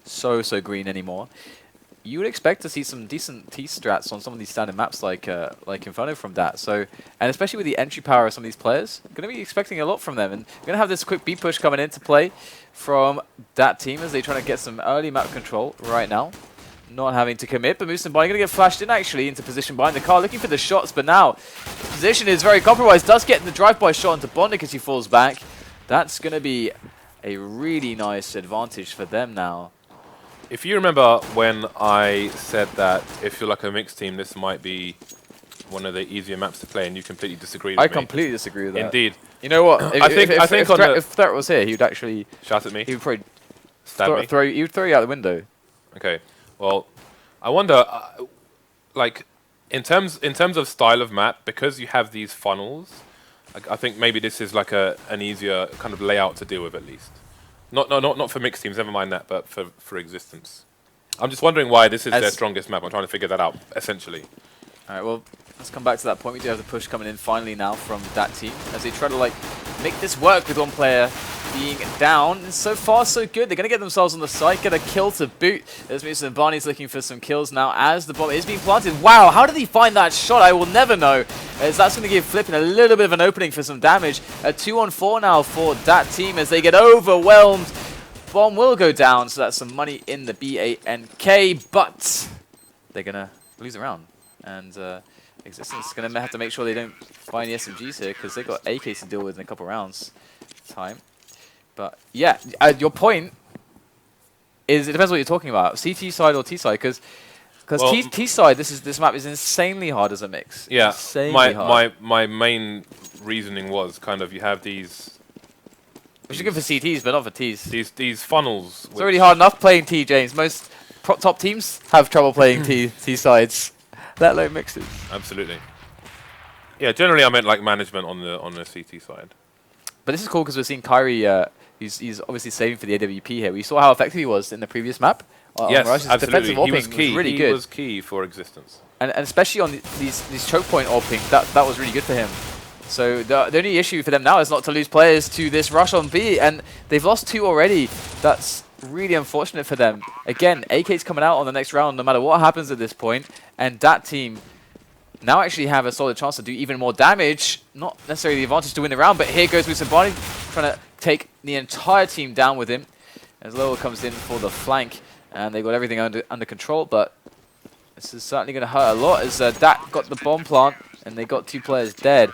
so green anymore. You would expect to see some decent T strats on some of these standard maps like Inferno from dAt. So, and especially with the entry power of some of these players, going to be expecting a lot from them. And going to have this quick B push coming into play from dAt team as they try to get some early map control right now. Not having to commit, but Moose and Bonnie going to get flashed in actually into position behind the car, looking for the shots, but now the position is very compromised. Does get the drive-by shot into Bondic as he falls back. That's going to be a really nice advantage for them now. If you remember when I said that if you're like a mixed team, this might be one of the easier maps to play, and you completely disagreed with me. I completely disagree with that. Indeed. You know what? If Threat was here, he would actually shout at me. He would probably stab me. He would throw you out the window. Okay. Well, I wonder, like, in terms of style of map, because you have these funnels, I think maybe this is like an easier kind of layout to deal with at least. Not for mixed teams, never mind that, but for existence. I'm just wondering why this is their strongest map. I'm trying to figure that out, essentially. All right, well, let's come back to that point. We do have the push coming in finally now from that team as they try to like make this work with one player being down. And so far, so good. They're going to get themselves on the site, get a kill to boot. There's Moose and Barney's looking for some kills now as the bomb is being planted. Wow, how did he find that shot? I will never know. As that's going to give Flippin a little bit of an opening for some damage. A 2-on-4 now for that team as they get overwhelmed. Bomb will go down, so that's some money in the BANK, but they're going to lose a round. And Existence is going to have to make sure they don't buy any SMGs here because they've got AKs to deal with in a couple rounds time. But yeah, your point is it depends what you're talking about, CT side or T side, because well, T side this map is insanely hard as a mix. Yeah, hard. my main reasoning was kind of you have these. Which is good for CTs, but not for Ts. These funnels. It's already hard enough playing T, James. Most top teams have trouble playing T sides, let alone mixes. Absolutely. Yeah, generally I meant like management on the CT side. But this is cool because we're seeing Kyrie. He's obviously saving for the AWP here. We saw how effective he was in the previous map. Yes, absolutely. Defensive AWPing was really good. He was key for Existence. And especially on these choke point AWPing, that was really good for him. So the only issue for them now is not to lose players to this rush on B, and they've lost 2 already. That's really unfortunate for them. Again, AK's coming out on the next round no matter what happens at this point, and that team now actually have a solid chance to do even more damage. Not necessarily the advantage to win the round, but here goes Musabani trying to take the entire team down with him. As Lowell comes in for the flank, and they've got everything under control, but this is certainly going to hurt a lot as dAt got the bomb plant, and they got 2 players dead.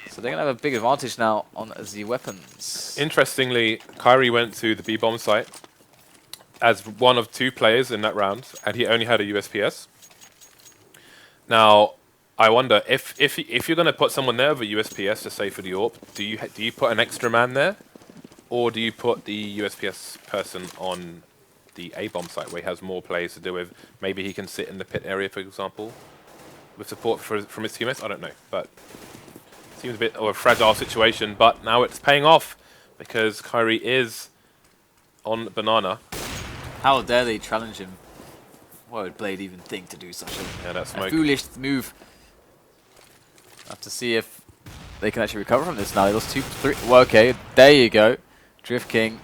So they're going to have a big advantage now on the weapons. Interestingly, Kyrie went to the B-bomb site as one of 2 players in that round, and he only had a USPS. Now, I wonder if you're going to put someone there with a USPS to save for the AWP, do you put an extra man there, or do you put the USPS person on the A-bomb site where he has more players to deal with? Maybe he can sit in the pit area, for example, with support from his teammates. I don't know, but seems a bit of a fragile situation. But now it's paying off because Kyrie is on banana. How dare they challenge him? Why would Blade even think to do such a foolish move? Have to see if they can actually recover from this now. They lost 2, 3. Well, okay, there you go. Drift King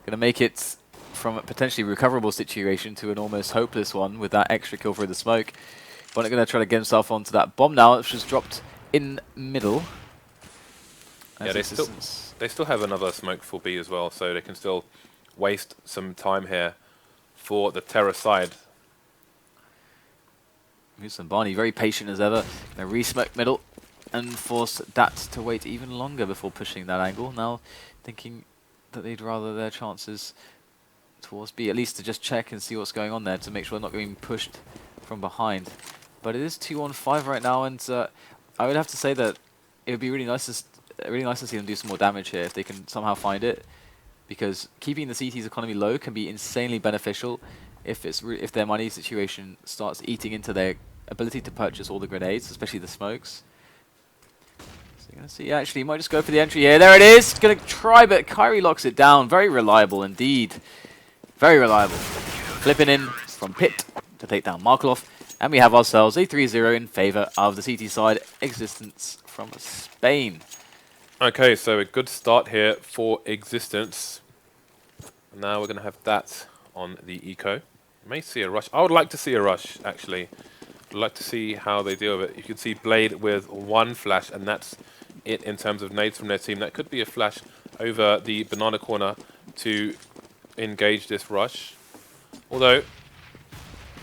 going to make it from a potentially recoverable situation to an almost hopeless one with that extra kill through the smoke. Bonnet going to try to get himself onto that bomb now, which was dropped in middle. Yeah, they still have another smoke for B as well, so they can still waste some time here for the Terror side. Moose and Barney very patient as ever. Going to re-smoke middle and force dAt to wait even longer before pushing that angle. Now thinking that they'd rather their chances towards B, at least to just check and see what's going on there to make sure they're not getting pushed from behind. But it is 2-on-5 right now, and I would have to say that it would be really nice to see them do some more damage here if they can somehow find it, because keeping the CT's economy low can be insanely beneficial if their money situation starts eating into their ability to purchase all the grenades, especially the smokes. So you're going to see, actually, he might just go for the entry here. There it is! Going to try, but Kyrie locks it down. Very reliable indeed. Very reliable. Flipping in from pit to take down Markelov. And we have ourselves a 3-0 in favor of the CT side, Existence from Spain. Okay, so a good start here for Existence. Now we're going to have that on the eco. May see a rush. I would like to see a rush, actually. I'd like to see how they deal with it. You can see Blade with one flash, and that's it in terms of nades from their team. That could be a flash over the banana corner to engage this rush. Although,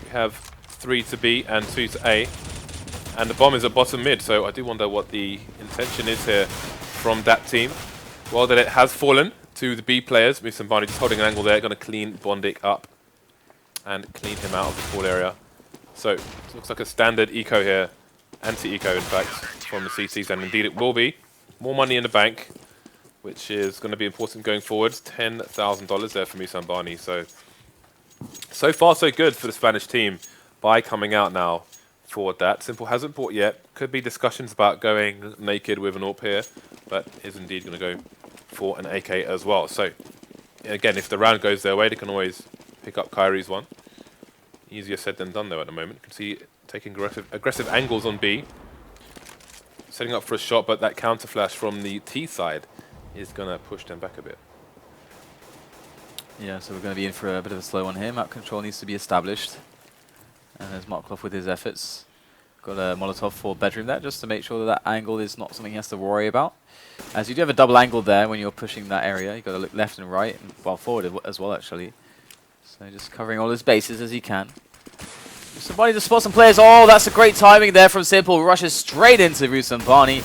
we have 3 to B and 2 to A. And the bomb is at bottom mid, so I do wonder what the intention is here from that team. Well, that it has fallen to the B players. Musambani just holding an angle there, going to clean Bondik up and clean him out of the fall area. So, it looks like a standard eco here. Anti-eco, in fact, from the CTs, and indeed it will be. More money in the bank, which is going to be important going forward. $10,000 there for Musambani. So far so good for the Spanish team by coming out now for that. Simple hasn't bought yet. Could be discussions about going naked with an AWP here, but is indeed going to go for an AK as well. So, again, if the round goes their way, they can always pick up Kyrie's one. Easier said than done, though, at the moment. You can see taking aggressive angles on B. Setting up for a shot, but that counter flash from the T side is going to push them back a bit. Yeah, so we're going to be in for a bit of a slow one here. Map control needs to be established. And there's Markov with his efforts. Got a Molotov for bedroom there, just to make sure that that angle is not something he has to worry about. As you do have a double angle there when you're pushing that area. You've got to look left and right, and well, forward as well, actually. So just covering all his bases as he can. Somebody to spot some players. Oh, that's a great timing there from Simple. Rushes straight into Rusambani,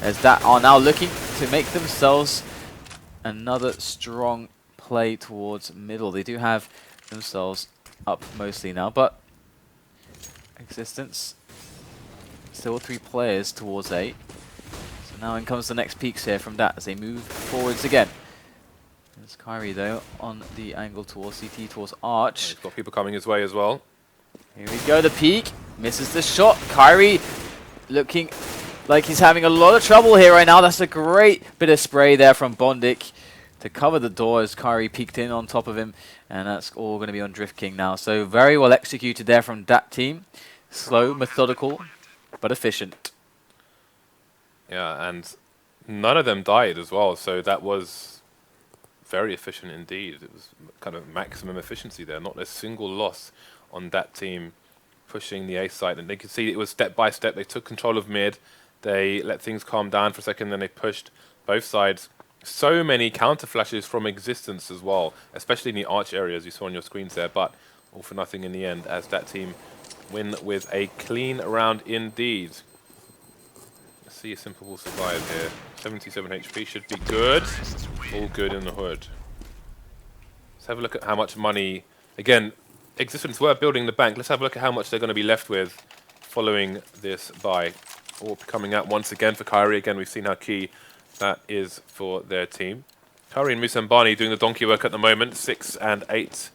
as that are now looking to make themselves another strong play towards middle. They do have themselves up mostly now, but x6tence still 3 players towards 8. So now in comes the next peaks here from that as they move forwards again. There's Kyrie though on the angle towards CT, towards Arch. He's got people coming his way as well. Here we go, the peak. Misses the shot. Kyrie looking like he's having a lot of trouble here right now. That's a great bit of spray there from Bondik to cover the door as Kyrie peeked in on top of him. And that's all going to be on Drift King now. So very well executed there from that team. Slow, methodical, but efficient. Yeah, and none of them died as well. So that was very efficient indeed. It was kind of maximum efficiency there. Not a single loss on that team pushing the A site. And they could see it was step by step. They took control of mid. They let things calm down for a second. Then they pushed both sides. So many counter flashes from x6tence as well, especially in the arch area, as you saw on your screens there. But all for nothing in the end, as that team win with a clean round indeed. Let's see if Simple will survive here. 77 HP should be good. All good in the hood. Let's have a look at how much money. Again, x6tence were building the bank. Let's have a look at how much they're going to be left with following this buy. Or coming out once again for Kyrie. Again, we've seen how key that is for their team. Kyrie and Musambani doing the donkey work at the moment. 6 and 8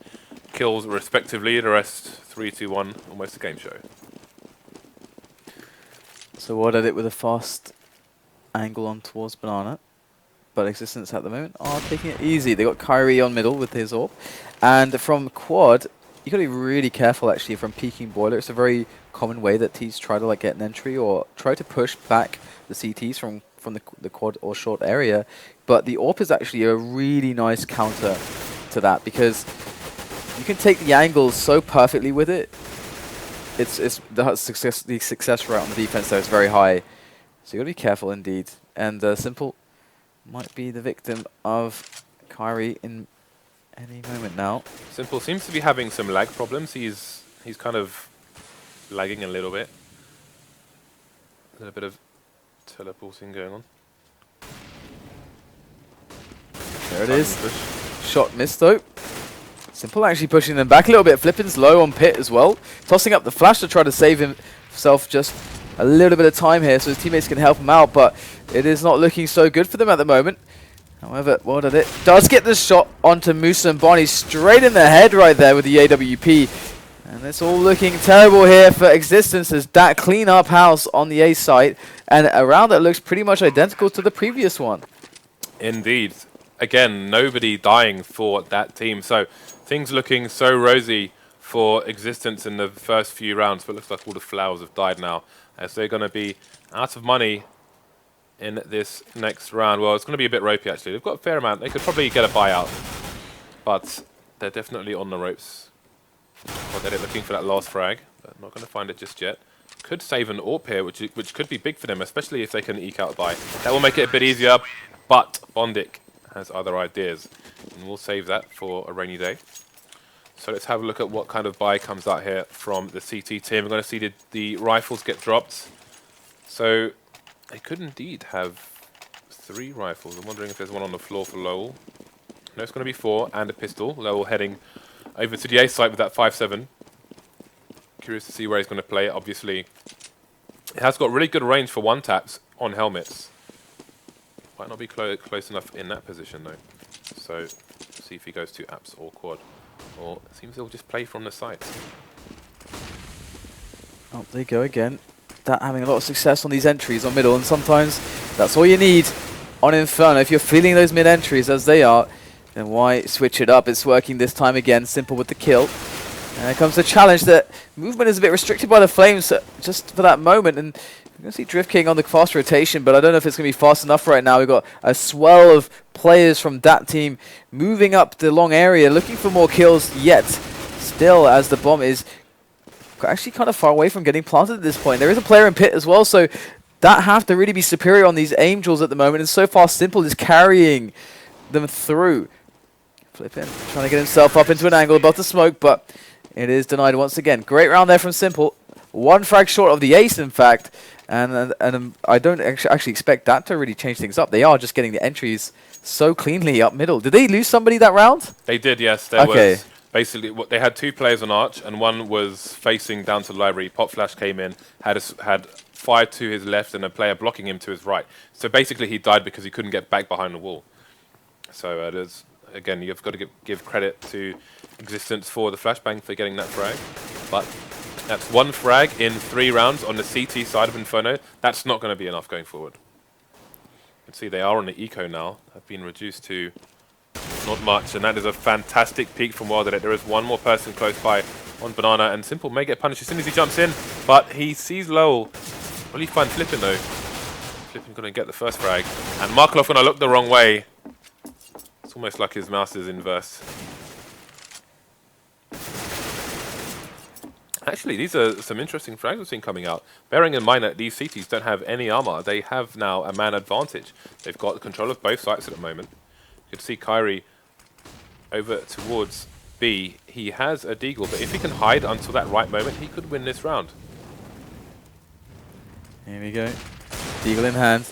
kills respectively. The rest 3, 2, 1. Almost a game show. So what did it with a fast angle on towards Banana. But x6tence at the moment are taking it easy. They got Kyrie on middle with his AWP. And from quad, you got to be really careful actually from peeking boiler. It's a very common way that teams try to like get an entry or try to push back the CTs from the quad or short area. But the AWP is actually a really nice counter to that because you can take the angles so perfectly with it. It's the success rate on the defense though is very high. So you got to be careful indeed. And Simple might be the victim of Kyrie in any moment now. Simple seems to be having some lag problems. He's kind of lagging a little bit. A little bit of teleporting going on. There it is. Shot missed though. Simple actually pushing them back a little bit. Flippin's low on pit as well. Tossing up the flash to try to save himself just a little bit of time here so his teammates can help him out, but it is not looking so good for them at the moment. However, what did it? Does get the shot onto Musambani straight in the head right there with the AWP. And it's all looking terrible here for x6tence as that clean up house on the A site and a round that looks pretty much identical to the previous one. Indeed. Again, nobody dying for that team. So things looking so rosy for x6tence in the first few rounds, but it looks like all the flowers have died now as they're going to be out of money in this next round. Well, it's going to be a bit ropey actually. They've got a fair amount. They could probably get a buyout, but they're definitely on the ropes. Or they're looking for that last frag, but not going to find it just yet. Could save an AWP here, which could be big for them, especially if they can eke out a buy. That will make it a bit easier, but bondik has other ideas, and we'll save that for a rainy day. So let's have a look at what kind of buy comes out here from the CT team. We're going to see the rifles get dropped. So they could indeed have 3 rifles. I'm wondering if there's one on the floor for Lowell. No, it's going to be 4 and a pistol. Lowell heading over to the A site with that 5.7. Curious to see where he's going to play. Obviously, it has got really good range for one-taps on helmets. Might not be close enough in that position, though. So, see if he goes to apps or quad. Or it seems he'll just play from the site. Oh, there you go again. That having a lot of success on these entries on middle, and sometimes that's all you need on Inferno. If you're feeling those mid-entries as they are, then why switch it up? It's working this time again. Simple with the kill. And here comes the challenge that movement is a bit restricted by the flames just for that moment. And we're going to see Drift King on the fast rotation, but I don't know if it's going to be fast enough right now. We've got a swell of players from that team moving up the long area, looking for more kills, yet still as the bomb is actually kind of far away from getting planted at this point. There is a player in pit as well, so that have to really be superior on these Angels at the moment. And so far, Simple is carrying them through. Flipping, trying to get himself up into an angle above the smoke, but it is denied once again. Great round there from Simple. 1 frag short of the ace, in fact. And I don't actually expect that to really change things up. They are just getting the entries so cleanly up middle. Did they lose somebody that round? They did, yes. There was basically they had 2 players on Arch, and one was facing down to the library. Pop Flash came in, had 5 to his left, and a player blocking him to his right. So basically, he died because he couldn't get back behind the wall. So it is. Again, you've got to give credit to Existence for the flashbang for getting that frag. But that's 1 frag in 3 rounds on the CT side of Inferno. That's not going to be enough going forward. You can see they are on the eco now. Have been reduced to not much, and that is a fantastic peek from dAt. There is 1 more person close by on Banana, and Simple may get punished as soon as he jumps in, but he sees Lowell. Will he find Flippin though? Flippin going to get the first frag, and Markloff going to look the wrong way. It's almost like his mouse is inverse. Actually, these are some interesting frags we've seen coming out. Bearing in mind that these CTs don't have any armor, they have now a man advantage. They've got control of both sites at the moment. You can see Kyrie over towards B. He has a deagle, but if he can hide until that right moment, he could win this round. Here we go. Deagle in hand.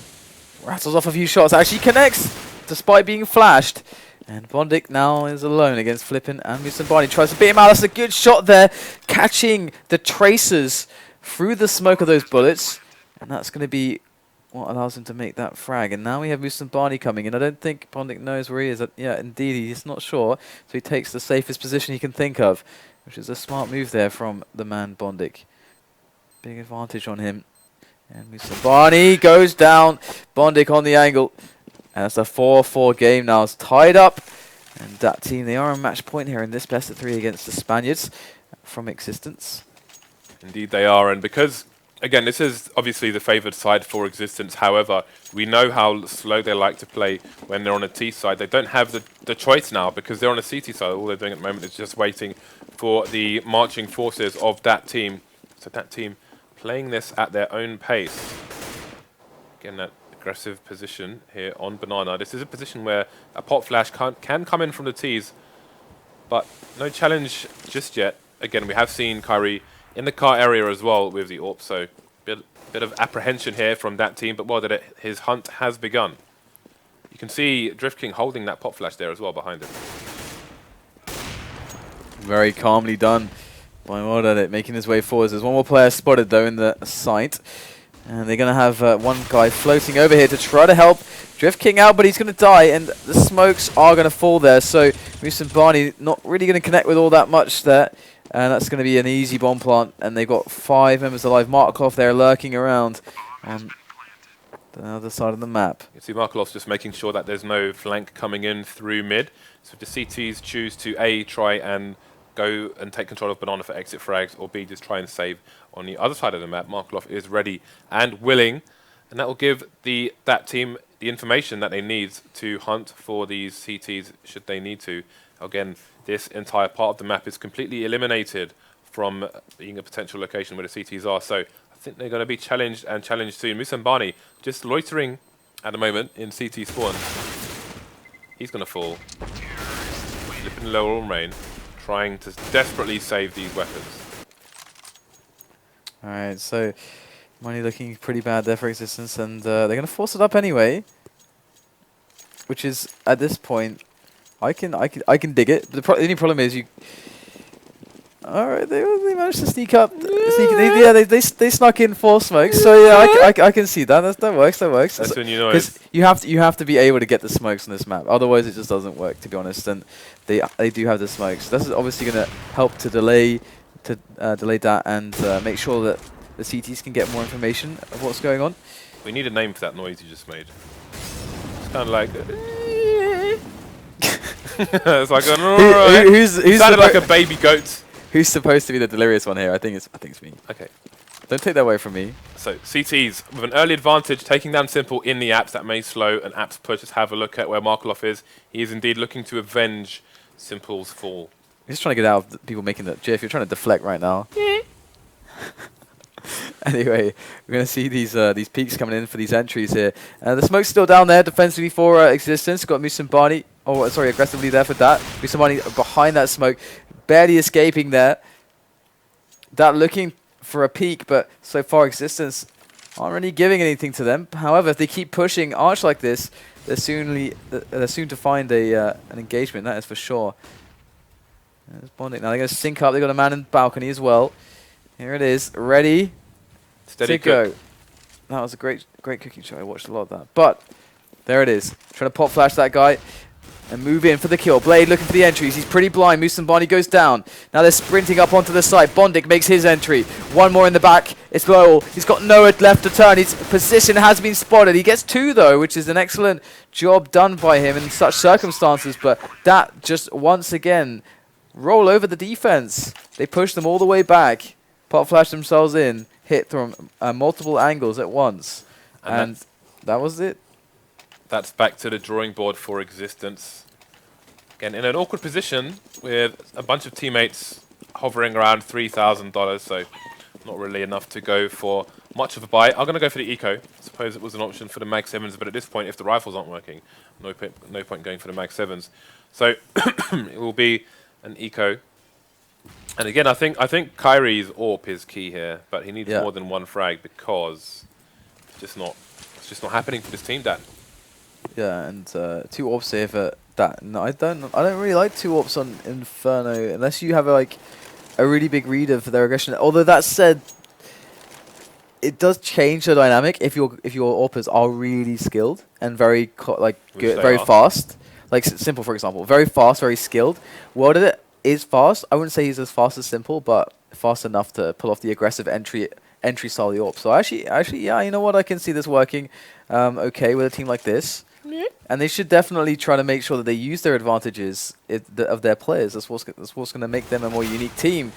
Rattles off a few shots. Actually connects despite being flashed. And bondik now is alone against Flippin and Musambani. Tries to beat him out. That's a good shot there. Catching the tracers through the smoke of those bullets. And that's going to be what allows him to make that frag. And now we have Musambani coming in. I don't think bondik knows where he is. Yeah, indeed, he's not sure. So he takes the safest position he can think of, which is a smart move there from the man bondik. Big advantage on him. And Musambani goes down. bondik on the angle. And it's a 4-4 game now. It's tied up. And that team, they are on match point here in this best of 3 against the Spaniards from Existence. Indeed they are. And because, again, this is obviously the favoured side for Existence. However, we know how slow they like to play when they're on a T side. They don't have the choice now because they're on a CT side. All they're doing at the moment is just waiting for the marching forces of that team. So that team playing this at their own pace. Again, that aggressive position here on Banana. This is a position where a Pop Flash can come in from the T's, but no challenge just yet. Again, we have seen Kyrie in the car area as well with the AWP, so bit of apprehension here from that team, but dAt, his hunt has begun. You can see Drift King holding that Pop Flash there as well behind him. Very calmly done by dAt, making his way forwards. There's 1 more player spotted though in the site. And they're going to have 1 guy floating over here to try to help Drift King out, but he's going to die, and the smokes are going to fall there. So Musambani not really going to connect with all that much there, and that's going to be an easy bomb plant. And they've got 5 members alive. Markov there lurking around on the other side of the map. You see Markolov's just making sure that there's no flank coming in through mid. So if the CTs choose to A, try and go and take control of Banana for exit frags, or B, just try and save on the other side of the map, Markov is ready and willing, and that will give that team the information that they need to hunt for these CTs should they need to. Again, this entire part of the map is completely eliminated from being a potential location where the CTs are. So I think they're going to be challenged and challenged soon. Musambani just loitering at the moment in CT spawn. He's going to fall. Flipping low on rain, trying to desperately save these weapons. Alright, so money looking pretty bad there for Existence, and they're going to force it up anyway. Which is, at this point, I can dig it. The only problem is you... Alright, they managed to sneak up. They snuck in 4 smokes. So yeah, I can see that. That works. That's when you know. Because you have to be able to get the smokes on this map. Otherwise, it just doesn't work. To be honest, and they do have the smokes. This is obviously going to help to delay that and make sure that the CTs can get more information of what's going on. We need a name for that noise you just made. It's kind of like. It's like who's sounded like a baby goat. Who's supposed to be the delirious one here? I think it's me. Okay. Don't take that away from me. So CTs with an early advantage, taking down Simple in the apps. That may slow an apps push. Let's have a look at where Markloff is. He is indeed looking to avenge Simple's fall. He's just trying to get out of the people making that GIF. You're trying to deflect right now. Anyway, we're going to see these peaks coming in for these entries here. The smoke's still down there defensively for Existence. Got Musambani. Oh, sorry, aggressively there for dAt. Musambani behind that smoke. Barely escaping there. dAt looking for a peak, but so far Existence aren't really giving anything to them. However, if they keep pushing Arch like this, they're soon to find an engagement, that is for sure. There's Bonding. Now they're going to sync up. They've got a man in the balcony as well. Here it is, ready Steady to go. That was a great cooking show. I watched a lot of that. But there it is. Trying to pop flash that guy and move in for the kill. Blade looking for the entries. He's pretty blind. Musambani goes down. Now they're sprinting up onto the side. Bondik makes his entry. One more in the back. It's Lowell. He's got nowhere left to turn. His position has been spotted. He gets 2 though, which is an excellent job done by him in such circumstances. But dAt just once again roll over the defense. They push them all the way back. Pop flash themselves in. Hit from multiple angles at once. And that was it. That's back to the drawing board for Existence. Again, in an awkward position with a bunch of teammates hovering around $3,000, so not really enough to go for much of a buy. I'm going to go for the eco. I suppose it was an option for the Mag 7s, but at this point, if the rifles aren't working, no point going for the Mag 7s. So it will be an eco. And again, I think Kyrie's AWP is key here, but he needs more than 1 frag because it's just not happening for this team, dAt. Yeah, and 2 AWPs here for dAt. No, I don't really like 2 AWPs on Inferno unless you have a really big reader for their aggression. Although that said, it does change the dynamic if your AWPers are really skilled and very good, very fast. Like Simple, for example, very fast, very skilled. Worlded is fast. I wouldn't say he's as fast as Simple, but fast enough to pull off the aggressive entry style of the AWP. So actually, yeah, you know what? I can see this working okay with a team like this. And they should definitely try to make sure that they use their advantages of their players. That's what's going to make them a more unique team.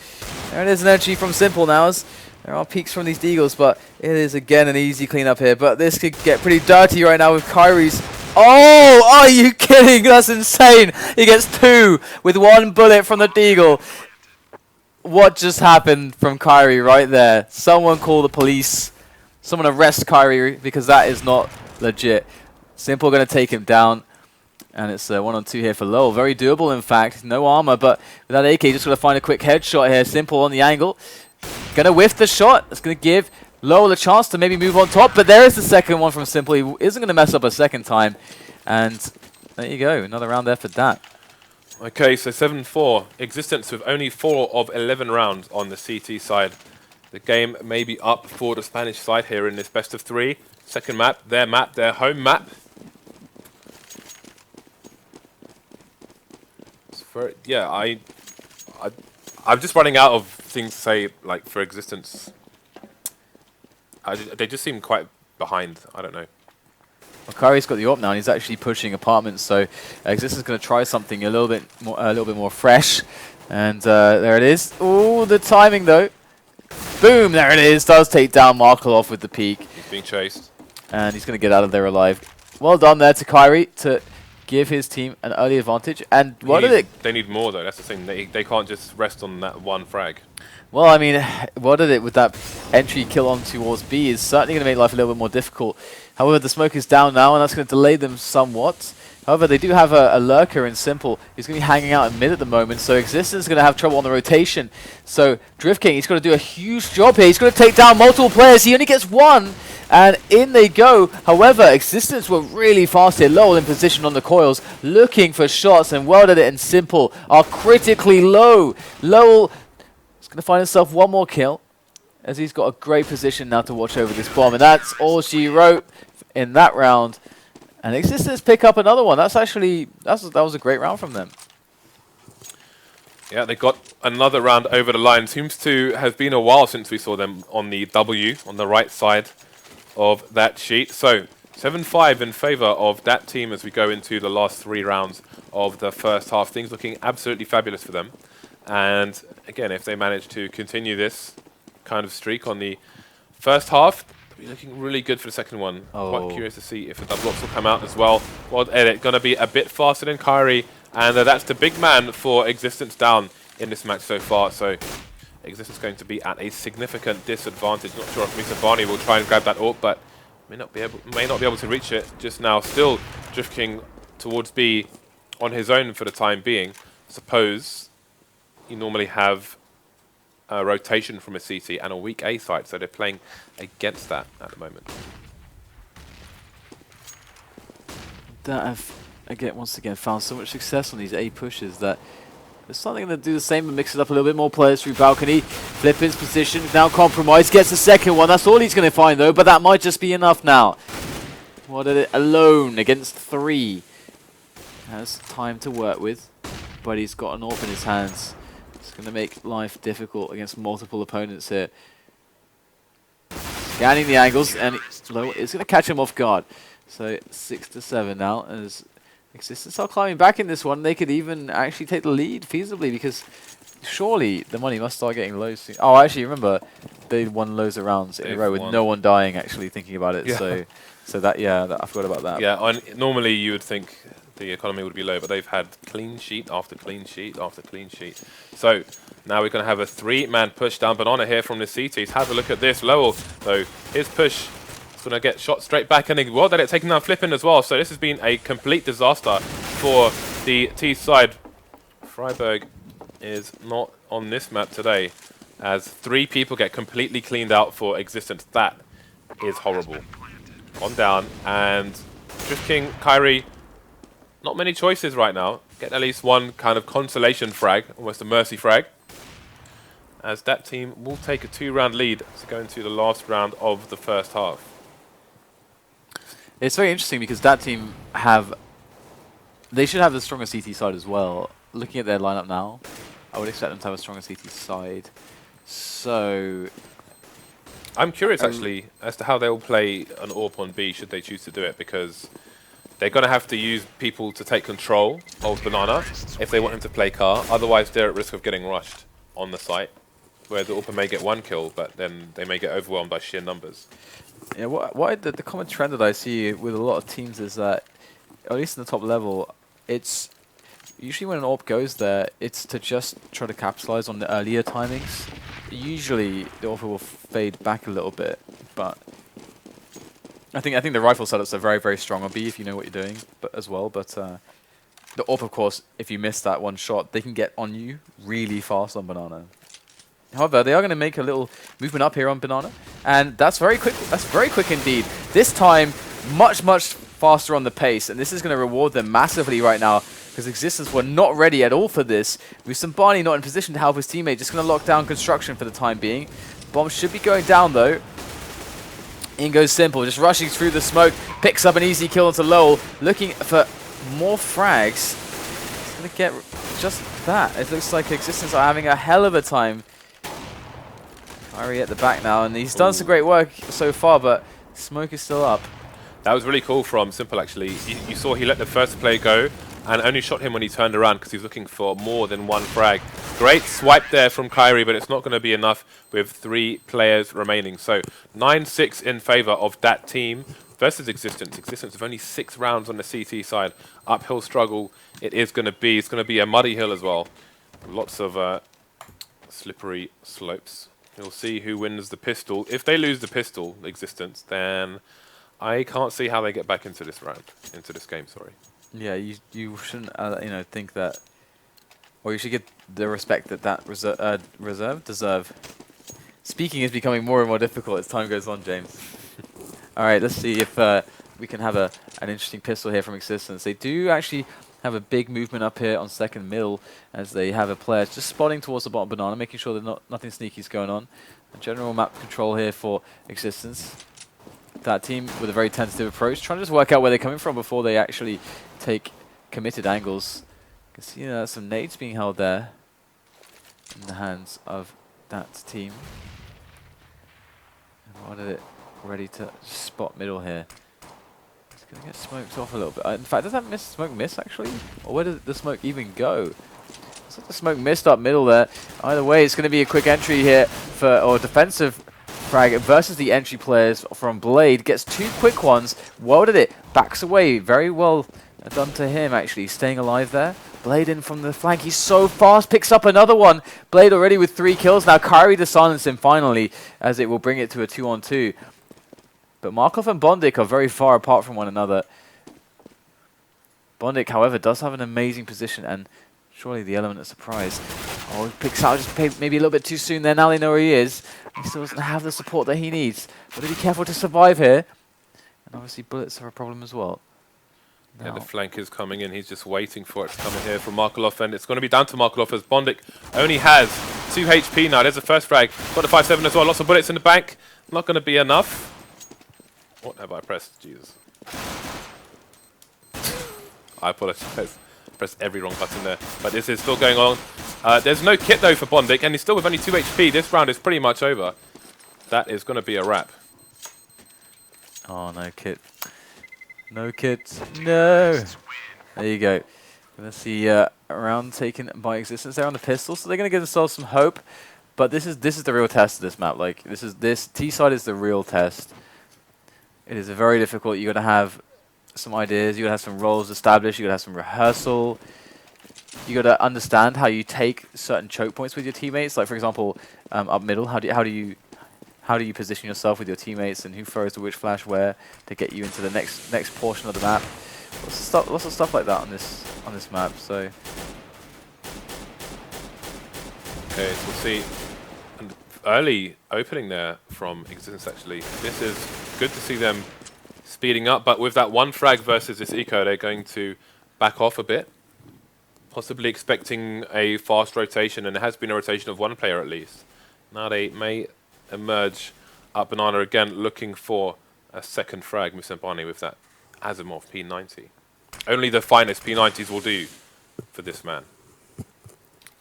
There it is, an entry from Simple now. There are peaks from these Deagles, but it is again an easy cleanup here. But this could get pretty dirty right now with Kyrie's. Oh, are you kidding? That's insane. He gets 2 with 1 bullet from the Deagle. What just happened from Kyrie right there? Someone call the police. Someone arrest Kyrie because that is not legit. Simple going to take him down. And it's 1-on-2 here for Lowell. Very doable, in fact. No armor, but with that AK, just going to find a quick headshot here. Simple on the angle. Going to whiff the shot. It's going to give Lowell a chance to maybe move on top. But there is the second one from Simple. He isn't going to mess up a second time. And there you go. Another round there for dAt. Okay, so 7-4. Existence with only 4 of 11 rounds on the CT side. The game may be up for the Spanish side here in this best of 3. Second map, their home map. Yeah, I'm just running out of things to say, like, for Existence. They just seem quite behind. I don't know. Well, Kyrie's got the AWP now, and he's actually pushing apartments. So Existence is going to try something a little bit more fresh. And there it is. Oh, the timing though. Boom! There it is. Does take down Markloff with the peak. He's being chased. And he's going to get out of there alive. Well done there to Kyrie to give his team an early advantage. And what did it? They need more though. That's the thing. They can't just rest on that one frag. Well, I mean, what did it with that entry kill on towards B is certainly going to make life a little bit more difficult. However, the smoke is down now, and that's going to delay them somewhat. However, they do have a lurker in Simple. He's going to be xhanging out in mid at the moment, so Existence is going to have trouble on the rotation. So Drift King, he's got to do a huge job here. He's going to take down multiple players. He only gets one, and in they go. However, Existence were really fast here. Lowell in position on the coils, looking for shots, and well did it in Simple are critically low. Lowell is going to find himself one more kill, as he's got a great position now to watch over this bomb, and that's all she wrote in that round. And Existence pick up another one. That was a great round from them. Yeah, they got another round over the line. Seems to have been a while since we saw them on the W on the right side of that sheet. So 7-5 in favor of that team as we go into the last 3 rounds of the first half. Things looking absolutely fabulous for them. And again, if they manage to continue this kind of streak on the first half, they'll be looking really good for the second one. Quite curious to see if the double blocks will come out as well. Well, Edit going to be a bit faster than Kyrie, and that's the big man for Existence down in this match so far. So Existence going to be at a significant disadvantage. Not sure if Mr. Barney will try and grab that AWP, but may not be able to reach it just now. Still Drift King towards B on his own for the time being. Suppose you normally have a rotation from a CT and a weak A side, so they're playing against that at the moment. That have, once again, found so much success on these A pushes that there's something to do the same and mix it up a little bit more players through balcony. Flippin's position, now compromised, gets the second one. That's all he's going to find though, but that might just be enough now. What did it alone against 3? Has time to work with, but he's got an AWP in his hands. It's going to make life difficult against multiple opponents here. Scanning the angles, and it's going to catch him off guard. So 6-7 now, as Existence are climbing back in this one. They could even actually take the lead feasibly, because surely the money must start getting low soon. Oh, actually, remember, they won loads of rounds in a row with no one dying, actually, thinking about it. Yeah. So that, I forgot about that. Yeah, normally you would think the economy would be low, but they've had clean sheet after clean sheet after clean sheet. So now we're going to have a 3-man push down Banana here from the CTs. Have a look at this. Lowell, though, his push is going to get shot straight back, and well, that it's taking down Flippin as well. So this has been a complete disaster for the T side. Freiburg is not on this map today, as 3 people get completely cleaned out for Existence. That is horrible. On down, and Drift King, Kyrie, not many choices right now. Get at least one kind of consolation frag, almost a mercy frag, as that team will take a 2-round lead to go into the last round of the first half. It's very interesting because that team they should have the stronger CT side as well. Looking at their lineup now, I would expect them to have a stronger CT side. So I'm curious actually as to how they'll play an AWP on B should they choose to do it, because they're going to have to use people to take control of Banana if they want him to play car. Otherwise, they're at risk of getting rushed on the site, where the AWP may get 1 kill, but then they may get overwhelmed by sheer numbers. Yeah, the common trend that I see with a lot of teams is that, at least in the top level, it's usually when an AWP goes there, it's to just try to capitalize on the earlier timings. Usually, the AWP will fade back a little bit, but I think the rifle setups are very, very strong on B if you know what you're doing, but the AWP, of course, if you miss that one shot, they can get on you really fast on Banana. However, they are going to make a little movement up here on Banana, and that's very quick. That's very quick indeed. This time, much faster on the pace, and this is going to reward them massively right now, because Existence were not ready at all for this. With some Barney not in position to help his teammate, just going to lock down construction for the time being. Bomb should be going down though. In goes Simple, just rushing through the smoke, picks up an easy kill onto Lowell, looking for more frags. He's going to get just that. It looks like Existence are having a hell of a time. Kyrie at the back now, and he's done some great work so far, but smoke is still up. That was really cool from Simple, actually. You saw he let the first play go and only shot him when he turned around because he was looking for more than 1 frag. Great swipe there from Kyrie, but it's not going to be enough with 3 players remaining. So 9-6 in favor of that team versus Existence. Existence with only 6 rounds on the CT side. Uphill struggle it is going to be. It's going to be a muddy hill as well. Lots of slippery slopes. You'll see who wins the pistol. If they lose the pistol, Existence, then I can't see how they get back into this round, into this game, sorry. Yeah, you shouldn't, you know, think that, or you should get the respect that reserve deserve. Speaking is becoming more and more difficult as time goes on, James. All right, let's see if we can have an interesting pistol here from Existence. They do actually have a big movement up here on second middle as they have a player just spotting towards the bottom banana, making sure that nothing sneaky is going on. A general map control here for Existence. That team with a very tentative approach, trying to just work out where they're coming from before they actually take committed angles. You can see some nades being held there in the hands of that team. And what are it ready to spot middle here? It's going to get smoked off a little bit. In fact, does that smoke miss actually? Or where did the smoke even go? Looks like the smoke missed up middle there. Either way, it's going to be a quick entry here for, or defensive frag versus the entry players from Blade. Gets 2 quick ones. Welded it. Backs away. Very well done to him, actually. Staying alive there. Blade in from the flank. He's so fast. Picks up another one. Blade already with 3 kills. Now Kyrie to silence him finally, as it will bring it to a 2-on-2. But Markov and Bondik are very far apart from one another. Bondik, however, does have an amazing position, and surely the element of surprise. Oh, he picks out just maybe a little bit too soon there. Now they know where he is. He still doesn't have the support that he needs. But to be careful to survive here. And obviously bullets are a problem as well. Yeah, the flank is coming in. He's just waiting for it to come in here from Markelov, and it's going to be down to Markelov as Bondik only has 2 HP now. There's the first frag. Got the 5-7 as well. Lots of bullets in the bank. Not going to be enough. What have I pressed? Jesus. I apologize. Pressed every wrong button there. But this is still going on. There's no kit though for Bondik, and he's still with only 2 HP. This round is pretty much over. That is going to be a wrap. Oh, no kit. No kit. No. There you go. Let's see a round taken by Existence there on the pistol, so they're going to give themselves some hope. But this is the real test of this map. Like this T side is the real test. It is very difficult. You got to have some ideas. You got to have some roles established. You got to have some rehearsal. You got to understand how you take certain choke points with your teammates. Like for example, up middle, how do you position yourself with your teammates, and who throws the which flash where to get you into the next portion of the map. Lots of stuff like that on this map. So okay, so we'll see an early opening there from Existence. Actually, this is good to see them speeding up, but with that 1 frag versus this eco, they're going to back off a bit, possibly expecting a fast rotation, and there has been a rotation of 1 player at least. Now they may emerge up banana again, looking for a second frag. Musambani with that Asimov P90. Only the finest P90s will do for this man.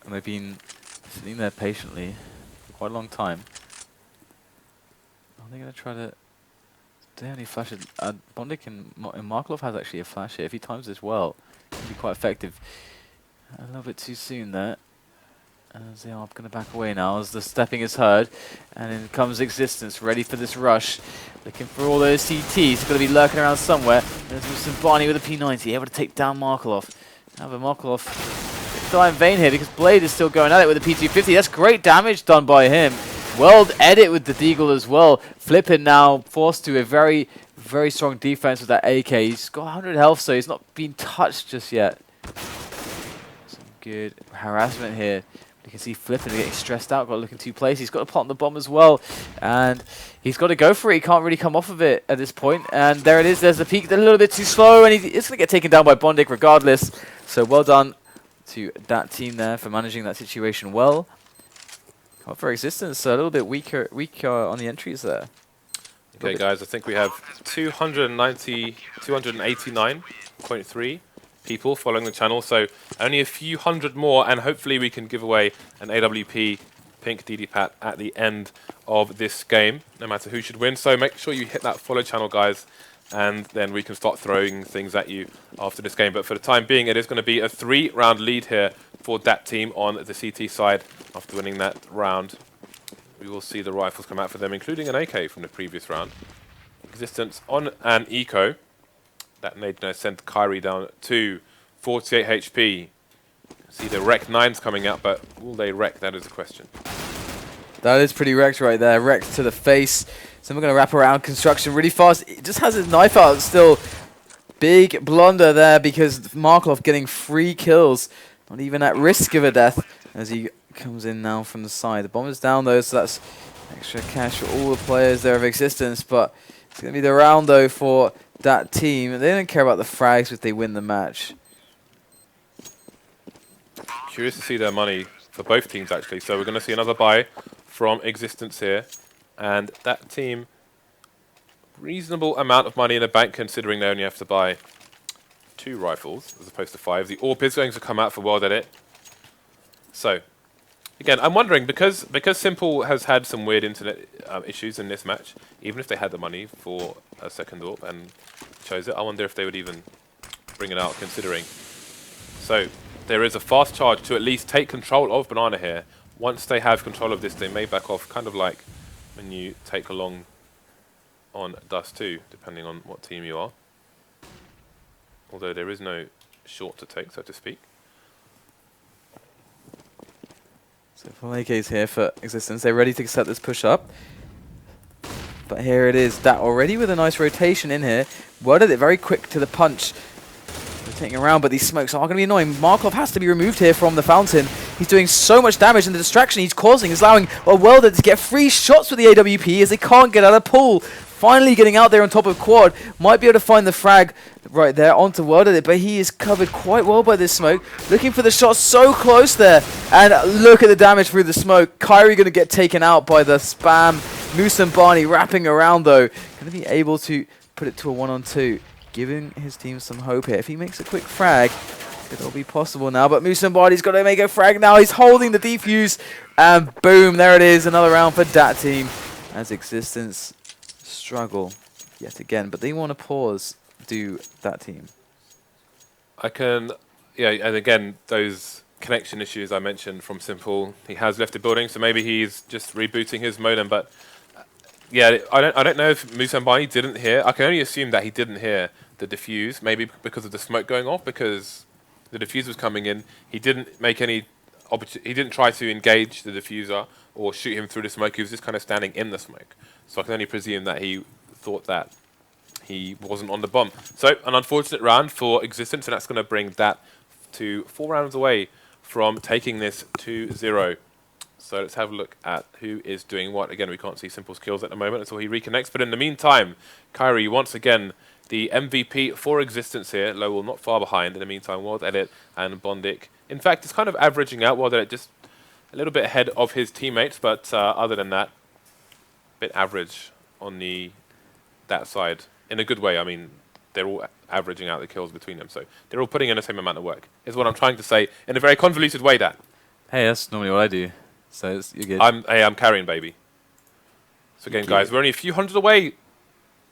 And they've been sitting there patiently for quite a long time. Are they going to try to... Do they have any flashes? Bondik and Markelov has actually a flash here. If he times this well, it can be quite effective. A little bit too soon there. As they are going to back away now as the stepping is heard. And in comes Existence, ready for this rush. Looking for all those CTs. He's got to be lurking around somewhere. There's Musambani with a P90, able to take down Markelov. However, Markelov die in vain here because Blade is still going at it with a P250. That's great damage done by him. Well edit with the Deagle as well. Flippin now forced to a very, very strong defense with that AK. He's got 100 health, so he's not been touched just yet. Some good harassment here. You can see Flippin getting stressed out, got to look in 2 places. He's got to plant the bomb as well. And he's got to go for it. He can't really come off of it at this point. And there it is. There's the peak. They're a little bit too slow. And it's going to get taken down by Bondik regardless. So well done to that team there for managing that situation well. For Existence, a little bit weaker on the entries there. Okay, guys, I think we have 289.3 people following the channel, so only a few hundred more, and hopefully we can give away an AWP pink dAt at the end of this game, no matter who should win. So make sure you hit that follow channel, guys, and then we can start throwing things at you after this game. But for the time being, it is going to be a 3-round lead here for that team on the CT side after winning that round. We will see the rifles come out for them, including an AK from the previous round. Existence on an eco. That nade now sent Kyrie down to 48 HP. See the wreck 9's coming out, but will they wreck? That is the question. That is pretty wrecked right there. Wrecked to the face. So we're going to wrap around construction really fast. It just has his knife out still. Big blunder there because Markov getting 3 kills. Not even at risk of a death as he comes in now from the side. The bomb is down though, so that's extra cash for all the players there of Existence. But it's going to be the round though for that team. They don't care about the frags if they win the match. Curious to see their money for both teams actually. So we're going to see another buy from Existence here. And that team, reasonable amount of money in the bank considering they only have to buy 2 rifles as opposed to 5. The AWP is going to come out for World Edit. So, again, I'm wondering, because Simple has had some weird internet issues in this match, even if they had the money for a second AWP and chose it, I wonder if they would even bring it out considering. So, there is a fast charge to at least take control of Banana here. Once they have control of this, they may back off, kind of like when you take along on Dust 2, depending on what team you are. Although there is no short to take, so to speak. So for AK's here for Existence, they're ready to set this push up. But here it is, that already with a nice rotation in here. Worded it very quick to the punch. Rotating around, but these smokes are going to be annoying. Markov has to be removed here from the fountain. He's doing so much damage, and the distraction he's causing is allowing Welder to get 3 shots with the AWP as they can't get out of pool. Finally getting out there on top of Quad. Might be able to find the frag right there onto Welder, but he is covered quite well by this smoke. Looking for the shot so close there. And look at the damage through the smoke. Kyrie going to get taken out by the spam. Moose and Barney wrapping around though. Going to be able to put it to a 1-on-2. Giving his team some hope here. If he makes a quick frag, it'll be possible now. But Moose and Barney's got to make a frag now. He's holding the defuse. And boom, there it is. Another round for dAt team. As Existence struggle yet again. But they want to pause, do dAt team. I can, yeah, and again, those connection issues I mentioned from Simple, he has left the building, so maybe he's just rebooting his modem, but yeah, I don't know if Musambani didn't hear. I can only assume that he didn't hear the diffuse, maybe because of the smoke going off, because the diffuse was coming in. He didn't make any he didn't try to engage the diffuser or shoot him through the smoke. He was just kind of standing in the smoke. So I can only presume that he thought that he wasn't on the bomb. So an unfortunate round for Existence, and that's going to bring dAt to 4 rounds away from taking this 2-0. So let's have a look at who is doing what. Again, we can't see Simple's kills at the moment until he reconnects. But in the meantime, Kyrie, once again, the MVP for Existence here. Lowell not far behind. In the meantime, World Edit and Bondic. In fact, it's kind of averaging out. World Edit just a little bit ahead of his teammates. But other than that, a bit average on that side. In a good way. I mean, they're all averaging out the kills between them. So they're all putting in the same amount of work, is what I'm trying to say in a very convoluted way, Dan. Hey, that's normally what I do. So you're good. I'm carrying, baby. So again, guys, we're only a few hundred away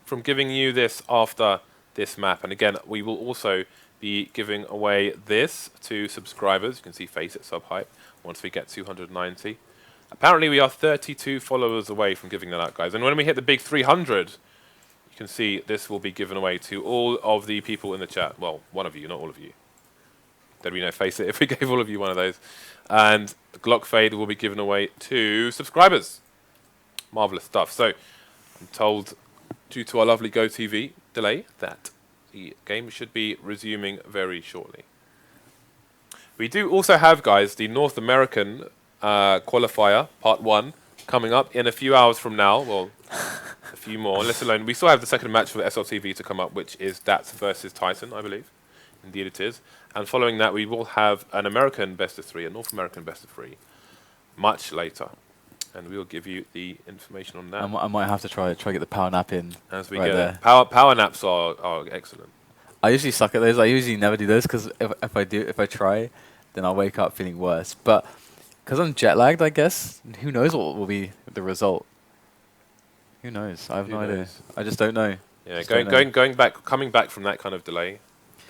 from giving you this after this map. And again, we will also be giving away this to subscribers. You can see Faceit sub-hype once we get 290. Apparently, we are 32 followers away from giving that out, guys. And when we hit the big 300, you can see this will be given away to all of the people in the chat. Well, one of you, not all of you. There'd be no Faceit if we gave all of you one of those. And Glock Fade will be given away to subscribers. Marvelous stuff. So, I'm told, due to our lovely GoTV delay, that the game should be resuming very shortly. We do also have, guys, the North American qualifier, Part 1, coming up in a few hours from now. Well, a few more, let alone. We still have the second match for the SLTV to come up, which is dAt versus Titan, I believe. Indeed it is. And following that, we will have an American best of 3, a North American best of 3, much later. And we will give you the information on that. I might have to try get the power nap in. As we right get there. it. Power naps are excellent. I usually suck at those. I usually never do those because if I try, then I'll wake up feeling worse. But because I'm jet lagged, I guess, who knows what will be the result? Who knows? I have no idea. I just don't know. Yeah, coming back from that kind of delay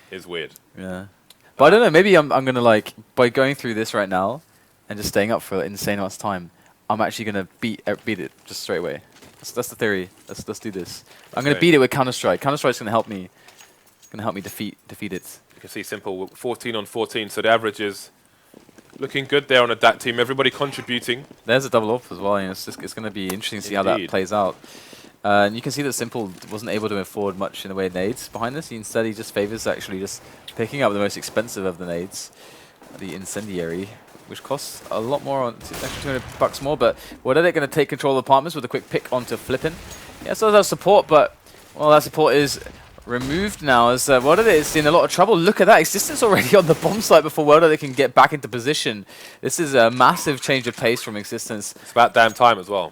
is weird. Yeah. But I don't know, maybe I'm going to, like, by going through this right now and just staying up for an insane amount of time, I'm actually going to beat it just straight away. That's the theory. Let's do this. I'm gonna beat it with Counter-Strike. Counter-Strike's gonna help me. Gonna help me defeat it. You can see Simple 14 on 14, so the average is looking good there on a dAt team. Everybody contributing. There's a double off as well. You know, it's gonna be interesting to see how that plays out. And you can see that Simple wasn't able to afford much in the way of nades behind this. Instead, he just favors actually just picking up the most expensive of the nades, the Incendiary, which costs a lot more, on extra $200 more. But what are they going to take control of the apartments with a quick pick onto Flippin? Yeah, so there's support, but well, that support is removed now as World is in a lot of trouble. Look at that, Existence already on the bomb site before World can get back into position. This is a massive change of pace from Existence. It's about damn time as well.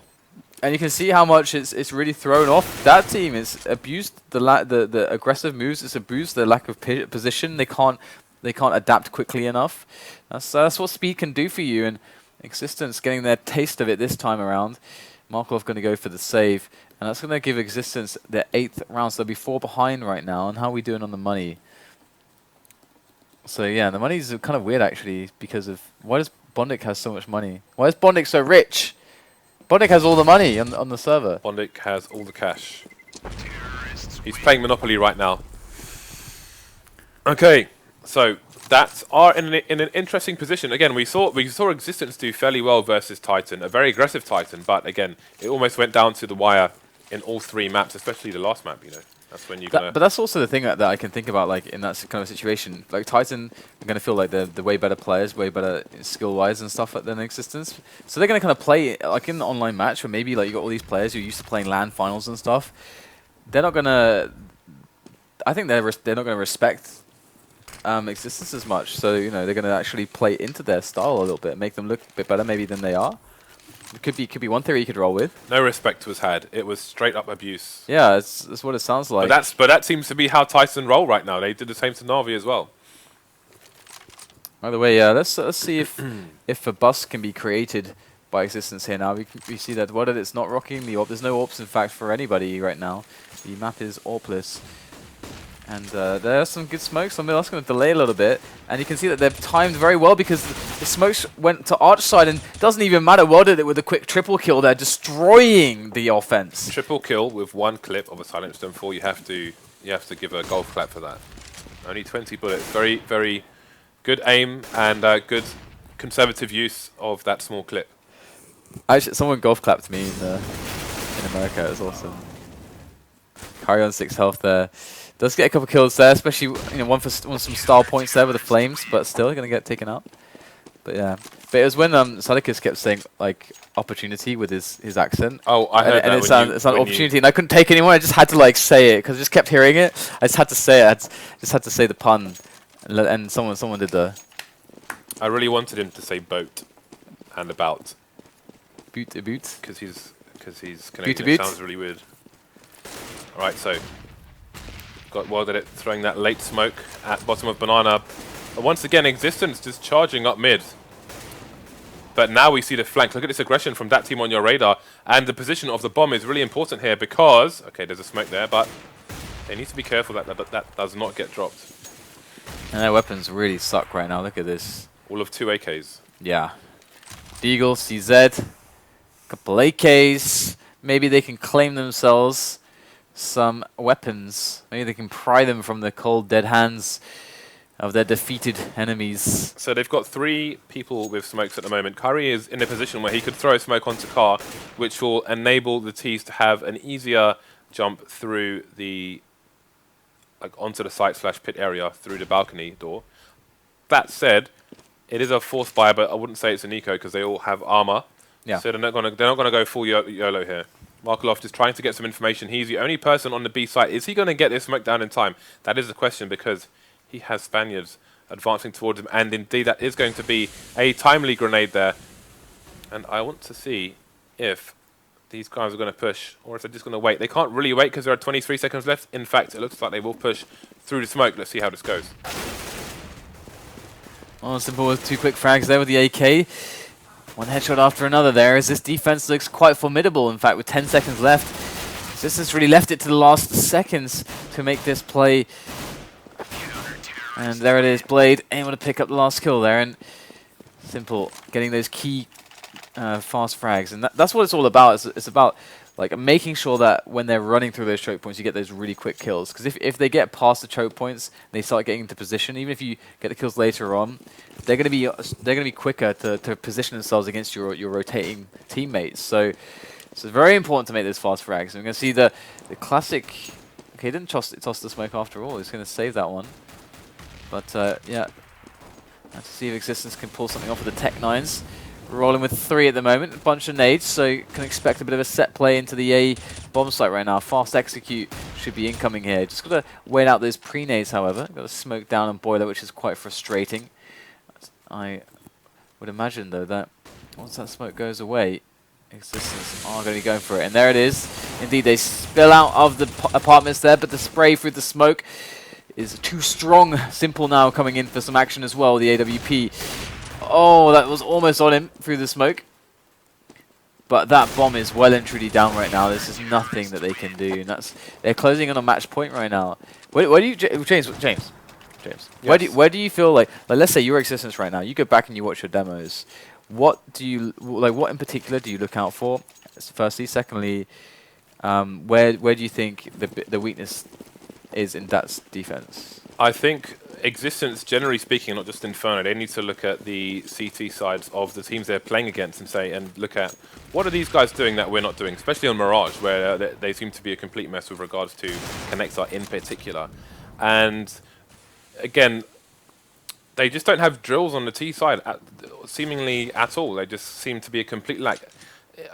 And you can see how much it's really thrown off. That team is abused the aggressive moves. It's abused the lack of position. They can't adapt quickly enough. That's what speed can do for you. And Existence getting their taste of it this time around. Markov going to go for the save, and that's going to give Existence their 8th round. So they'll be 4 behind right now. And how are we doing on the money? So yeah, the money's kind of weird actually because of why does Bondik have so much money? Why is Bondik so rich? Bondik has all the money on the server. Bondik has all the cash. He's playing Monopoly right now. Okay, so dAt are in an interesting position. Again, we saw Existence do fairly well versus Titan, a very aggressive Titan, but again, it almost went down to the wire in all 3 maps, especially the last map. You know, that's when you're gonna. But that's also the thing that I can think about, like in that kind of situation. Like Titan are gonna feel like they're the way better players, way better skill-wise and stuff than Existence. So they're gonna kind of play like in the online match, where maybe like you got all these players who are used to playing LAN finals and stuff. They're not gonna. I think they're not gonna respect Existence as much. So you know they're gonna actually play into their style a little bit, make them look a bit better maybe than they are. It could be one theory you could roll with. No respect was had. It was straight up abuse. Yeah, that's what it sounds like. But that seems to be how Titan roll right now. They did the same to Na'Vi as well. By the way, let's see if a bus can be created by Existence here now. We see that it's not rocking the AWP. There's no AWPs in fact for anybody right now. The map is AWPless. And there's some good smokes. Something else going to delay a little bit. And you can see that they've timed very well because the smokes went to Arch side and doesn't even matter. Well did it with a quick triple kill there, destroying the offense. Triple kill with 1 clip of a silenced M4. You have to give a golf clap for that. Only 20 bullets. Very, very good aim and good conservative use of that small clip. Actually, someone golf clapped me in America. It was awesome. Carry on 6 health there. Does get a couple kills there, especially one for some style points there with the flames, but still gonna get taken out. But yeah, but it was when Sadikis kept saying like opportunity with his accent. Oh, I heard and that. It's an opportunity, and I couldn't take it anymore. I just had to like say it because I just kept hearing it. I just had to say it. I just had to say the pun, and someone did the. I really wanted him to say boat and about. Boot. Because he's Canadian. It sounds really weird. All right, so. Got World at it, throwing that late smoke at bottom of Banana. But once again, Existence just charging up mid. But now we see the flank. Look at this aggression from that team on your radar. And the position of the bomb is really important here because... Okay, there's a smoke there, but they need to be careful that does not get dropped. And their weapons really suck right now. Look at this. All of 2 AKs. Yeah. Deagle, CZ, couple AKs. Maybe they can claim themselves some weapons. Maybe they can pry them from the cold, dead hands of their defeated enemies. So they've got 3 people with smokes at the moment. Curry is in a position where he could throw a smoke onto Car, which will enable the T's to have an easier jump through the onto the site/pit area through the balcony door. That said, it is a forced buy, but I wouldn't say it's an eco because they all have armor. Yeah. So they're not gonna go full YOLO here. Markov is trying to get some information. He's the only person on the B site. Is he going to get this smoke down in time? That is the question because he has Spaniards advancing towards him. And indeed, that is going to be a timely grenade there. And I want to see if these guys are going to push or if they're just going to wait. They can't really wait because there are 23 seconds left. In fact, it looks like they will push through the smoke. Let's see how this goes. Oh, Simple with 2 quick frags there with the AK. One headshot after another there as this defense looks quite formidable. In fact, with 10 seconds left, Existence really left it to the last seconds to make this play. And there it is, Blade able to pick up the last kill there. And Simple getting those key fast frags, and that's what it's all about. It's about like making sure that when they're running through those choke points, you get those really quick kills. Because if they get past the choke points, and they start getting into position. Even if you get the kills later on, they're gonna be quicker to position themselves against your rotating teammates. So it's very important to make those fast frags. And we're gonna see the classic. Okay, he didn't toss the smoke after all. He's gonna save that one. But yeah, let's see if Existence can pull something off with the Tech 9s. Rolling with 3 at the moment, a bunch of nades, so you can expect a bit of a set play into the A bomb site right now. Fast execute should be incoming here. Just got to wait out those pre-nades, however. Got to smoke down on Boiler, which is quite frustrating. I would imagine, though, that once that smoke goes away, Existence are going to be going for it. And there it is. Indeed, they spill out of the apartments there, but the spray through the smoke is too strong. Simple now coming in for some action as well, the AWP. Oh, that was almost on him through the smoke. But that bomb is well and truly down right now. This is nothing that they can do. And they're closing on a match point right now. Where do you, James? Yes. Where do you feel like let's say you're Existence right now. You go back and you watch your demos. What do you what in particular do you look out for? Firstly, secondly, where do you think the weakness is in dAt's defense? I think Existence, generally speaking, not just Inferno, they need to look at the CT sides of the teams they're playing against and look at what are these guys doing that we're not doing, especially on Mirage, where they seem to be a complete mess with regards to Connector in particular. And again, they just don't have drills on the T side seemingly at all. They just seem to be a complete lack.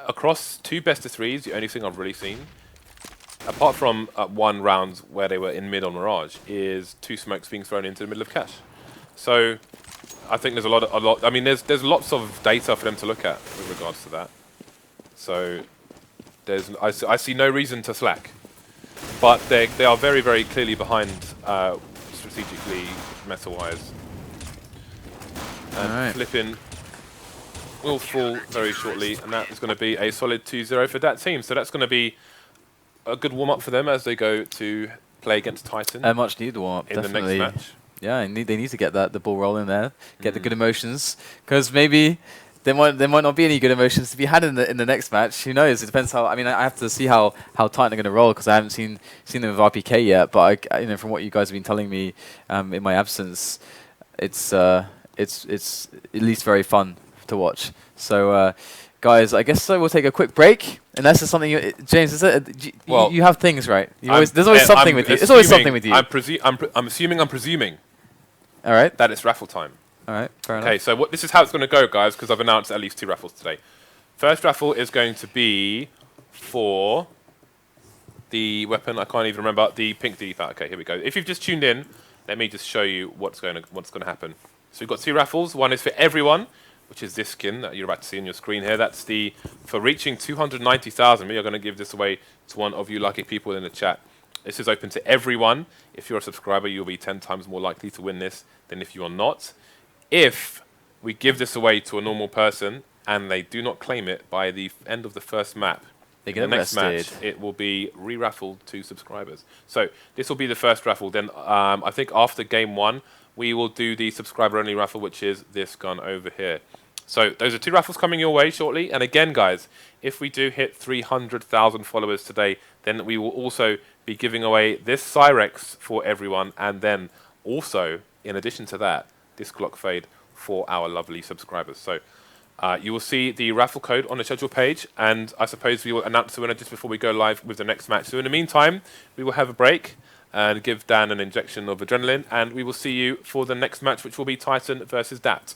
Across 2 best-of-3s, the only thing I've really seen, apart from 1 round where they were in mid on Mirage, is 2 smokes being thrown into the middle of cache. So I think there's a lot. I mean, there's lots of data for them to look at with regards to that. So I see no reason to slack, but they are very, very clearly behind strategically, meta-wise. And Flippin will fall very shortly, and that is going to be a solid 2-0 for that team. So that's going to be a good warm-up for them as they go to play against Titan. A much needed warm-up, in definitely. the next match. Yeah, they need to get the ball rolling there, get the good emotions, because maybe there might not be any good emotions to be had in the next match. Who knows? It depends how. I mean, I have to see how Titan are going to roll because I haven't seen them with RPK yet. But from what you guys have been telling me in my absence, it's at least very fun to watch. So. Guys, I guess we'll take a quick break. Unless there's something, James, you have things, right? There's always something with you. There's always something with you. I'm presuming. All right. That it's raffle time. All right, fair enough. Okay, so this is how it's going to go, guys, because I've announced at least 2 raffles today. First raffle is going to be for the weapon. I can't even remember the pink D-pad. Okay, here we go. If you've just tuned in, let me just show you what's going to happen. So we've got 2 raffles. One is for everyone, which is this skin that you're about to see on your screen here. That's for reaching 290,000. We are going to give this away to one of you lucky people in the chat. This is open to everyone. If you're a subscriber, you'll be 10 times more likely to win this than if you are not. If we give this away to a normal person and they do not claim it by the end of the first map, they get the next match, it will be re-raffled to subscribers. So this will be the first raffle. Then I think after game 1, we will do the subscriber-only raffle, which is this gun over here. So those are 2 raffles coming your way shortly. And again, guys, if we do hit 300,000 followers today, then we will also be giving away this Cyrex for everyone. And then also, in addition to that, this Glock Fade for our lovely subscribers. So you will see the raffle code on the schedule page. And I suppose we will announce the winner just before we go live with the next match. So in the meantime, we will have a break and give Dan an injection of adrenaline. And we will see you for the next match, which will be Titan versus dAt.